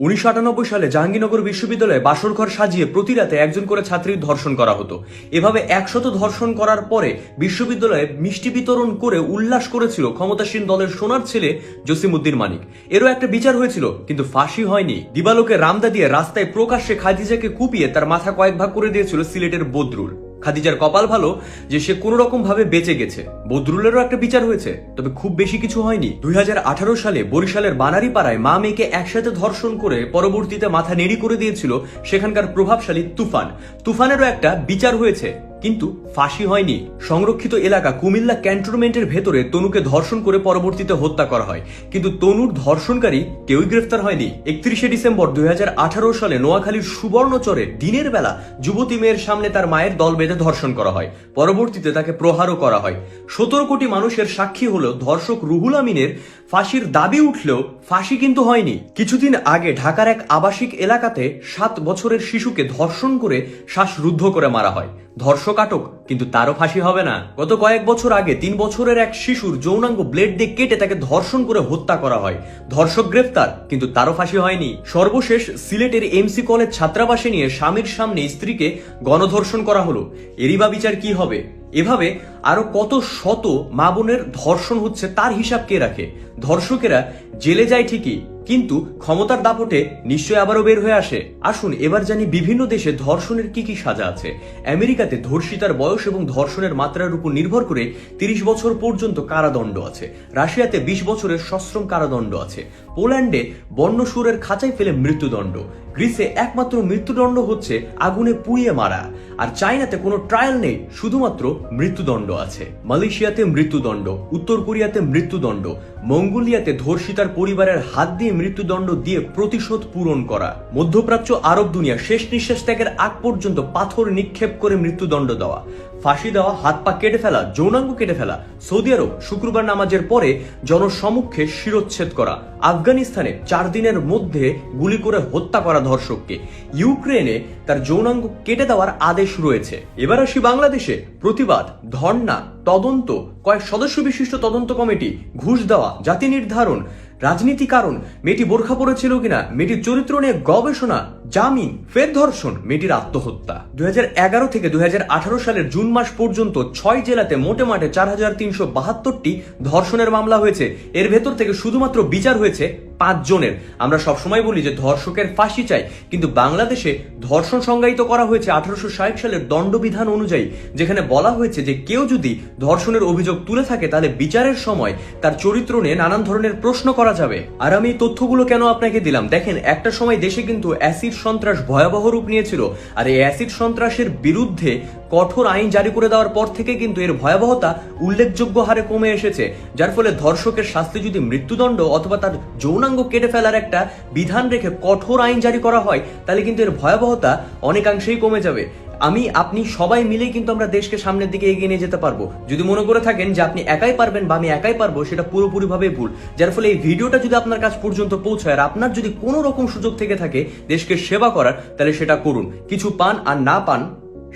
1998 সালে জাহাঙ্গীরনগর বিশ্ববিদ্যালয়ে বাসরঘর সাজিয়ে প্রতি রাতে একজন করে ছাত্রীর ধর্ষণ করা হতো। এভাবে 100 ধর্ষণ করার পরে বিশ্ববিদ্যালয়ে মিষ্টি বিতরণ করে উল্লাস করেছিল ক্ষমতাসীন দলের সোনার ছেলে জসিমউদ্দিন মানিক। এরও একটা বিচার হয়েছিল, কিন্তু ফাঁসি হয়নি। দিবালোকে রামদা দিয়ে রাস্তায় প্রকাশ্যে খাদিজাকে কুপিয়ে তার মাথা কয়েক ভাগ করে দিয়েছিল সিলেটের বদরুল। খাদিজার কপাল ভালো যে সে কোনো রকম ভাবে বেঁচে গেছে। বদরুলেরও একটা বিচার হয়েছে, তবে খুব বেশি কিছু হয়নি। 2018 সালে বরিশালের বানারীপাড়ায় মা মেয়েকে একসাথে ধর্ষণ করে পরবর্তীতে মাথা নেড়ি করে দিয়েছিল সেখানকার প্রভাবশালী তুফান। তুফানেরও একটা বিচার হয়েছে, কিন্তু ফাঁসি হয়নি। সংরক্ষিত এলাকা কুমিল্লা ক্যান্টনমেন্টের ভেতরে তনুকে ধর্ষণ করে পরবর্তীতে হত্যা করা হয়, কিন্তু তনুর ধর্ষণকারী কেউই গ্রেফতার হয়নি। 31শে ডিসেম্বর 2018 সালে নোয়াখালীর সুবর্ণচরে দিনের বেলা যুবতী মেয়ের সামনে তার মায়ের দল বেঁধে ধর্ষণ করা হয়। পরবর্তীতে তাকে প্রহারও করা হয়। 17 কোটি মানুষের সাক্ষী হলো ধর্ষক রুহুল আমিনের ফাঁসির দাবি উঠলেও ফাঁসি কিন্তু হয়নি। কিছুদিন আগে ঢাকার এক আবাসিক এলাকাতে 7 বছরের শিশুকে ধর্ষণ করে শ্বাসরুদ্ধ করে মারা হয়। ধর্ষক আটক, কিন্তু তারও ফাঁসি হবে না। গত কয়েক বছর আগে 3 বছরের এক শিশুর যৌনাঙ্গ ব্লেড দিয়ে কেটে তাকে ধর্ষণ করে হত্যা করা হয়। ধর্ষক গ্রেফতার, কিন্তু তারও ফাঁসি হয়নি। সর্বশেষ সিলেটের এমসি কলেজ ছাত্রাবাসে নিয়ে স্বামীর সামনে স্ত্রীকে গণধর্ষণ করা হলো। এরই বা বিচার কি হবে? এভাবে আরো কত শত মা বোনের ধর্ষণ হচ্ছে, তার হিসাব কে রাখে? ধর্ষকেরা জেলে যায় ঠিকই, কিন্তু ক্ষমতার দাপটে নিশ্চয় আবারও বের হয়ে আসে। আসুন এবার জানি বিভিন্ন দেশে ধর্ষণের কি কি সাজা আছে। আমেরিকাতে ধর্ষিতার বয়স এবং ধর্ষণের মাত্রার উপর নির্ভর করে 30 বছর পর্যন্ত কারাদণ্ড আছে। রাশিয়াতে 20 বছরের সশ্রম কারাদণ্ড আছে। পোল্যান্ডে বন্যশুয়োরের খাঁচায় ফেলে মৃত্যুদণ্ড। গ্রিসে একমাত্র মৃত্যুদণ্ড হচ্ছে আগুনে পুড়িয়ে মারা। আর চায়নাতে কোনো ট্রায়াল নেই, শুধুমাত্র মৃত্যুদণ্ড আছে। মালয়েশিয়াতে মৃত্যুদণ্ড, উত্তর কোরিয়াতে মৃত্যুদণ্ড, মঙ্গোলিয়াতে ধর্ষিতার পরিবারের হাত দিয়ে মৃত্যুদণ্ড দিয়ে প্রতিশোধ পূরণ করা। মধ্যপ্রাচ্য আরব দুনিয়া শেষ নিঃশ্বাস ত্যাগের আগ পর্যন্ত পাথর নিক্ষেপ করে মৃত্যুদণ্ড দেওয়া, ফাঁসি দেওয়া, হাত পা কেটে ফেলা, যৌনাঙ্গ কেটে ফেলা। সৌদি আরব শুক্রবার নামাজের পরে জনসমক্ষে শিরোচ্ছেদ করা। আফগানিস্তানে 4 দিনের মধ্যে গুলি করে হত্যা করা ধর্ষককে। ইউক্রেনে তার যৌনাঙ্গ কেটে দেওয়ার আদেশ রয়েছে। এবার আসি বাংলাদেশে। প্রতিবাদ, ধর্ণা, তদন্ত, কয়েক সদস্য বিশিষ্ট তদন্ত কমিটি, ঘুষ দেওয়া, জাতি নির্ধারণ, রাজনীতি কারণ, মেয়েটি বোরখা পরেছিল কিনা, মেয়েটির চরিত্র নিয়ে গবেষণা, জামিন, ফের ধর্ষণ, মেয়েটির আত্মহত্যা। 2011 থেকে 2018 সালের জুন মাস পর্যন্ত 6 জেলাতে মোটে মাঠে 4372টি ধর্ষণের মামলা হয়েছে। এর ভেতর থেকে শুধুমাত্র বিচার হয়েছে 5 জনের। আমরা সবসময় বলি যে ধর্ষকের ফাঁসি চাই, কিন্তু বাংলাদেশে ধর্ষণ সংজ্ঞায়িত করা হয়েছে 1860 সালের দণ্ডবিধান অনুযায়ী, যেখানে বলা হয়েছে যে কেউ যদি ধর্ষণের অভিযোগ তুলে থাকে তাহলে বিচারের সময় তার চরিত্র নিয়ে নানান ধরনের প্রশ্ন করা যাবে। আর আমি এই তথ্যগুলো কেন আপনাকে দিলাম, দেখেন একটা সময় দেশে কিন্তু অ্যাসিড সন্ত্রাস ভয়াবহ রূপ নিয়েছিল। আর এই অ্যাসিড সন্ত্রাসের বিরুদ্ধে কঠোর আইন জারি করে দেওয়ার পর থেকে কিন্তু এর ভয়াবহতা উল্লেখযোগ্য হারে কমে এসেছে, যার ফলে ধর্ষকের শাস্তি যদি মৃত্যুদণ্ড অথবা তার যৌনাঙ্গ কেটে ফেলার একটা বিধান রেখে কঠোর আইন জারি করা হয়, তাহলে কিন্তু এর ভয়াবহতা অনেকাংশেই কমে যাবে। আমি আপনি সবাই মিলেই কিন্তু আমরা দেশকে সামনের দিকে এগিয়ে নিয়ে যেতে পারবো। যদি মনে করে থাকেন যে আপনি একাই পারবেন বা আমি একাই পারবো, সেটা পুরোপুরিভাবে ভুল। যার ফলে এই ভিডিওটা যদি আপনার কাছ পর্যন্ত পৌঁছায় আর আপনার যদি কোনো রকম সুযোগ থেকে থাকে দেশকে সেবা করার, তাহলে সেটা করুন। কিছু পান আর না পান,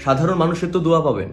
সাধারণ মানুষের তো দোয়া পাবেন।